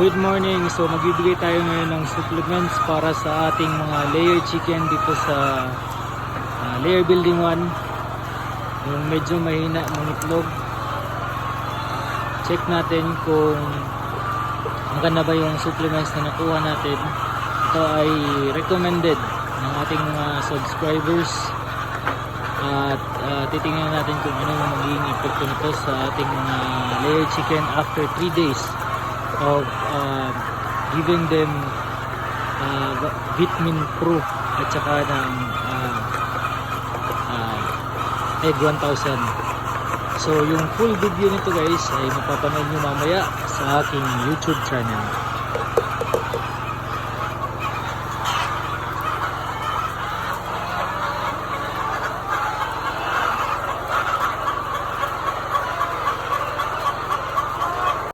Good morning. So magbibigay tayo ngayon ng supplements para sa ating mga layer chicken dito sa layer building 1. Yung medyo mahina ng itlog. Check natin kung maganda ba yung supplements na nakuha natin. Ito ay recommended ng ating mga subscribers. At titingnan natin kung ano yung magiging epekto nito sa ating mga layer chicken after 3 days of giving them vitamin Pro at saka ng egg 1000. So yung full video nito guys ay mapapanood nyo mamaya sa aking YouTube channel.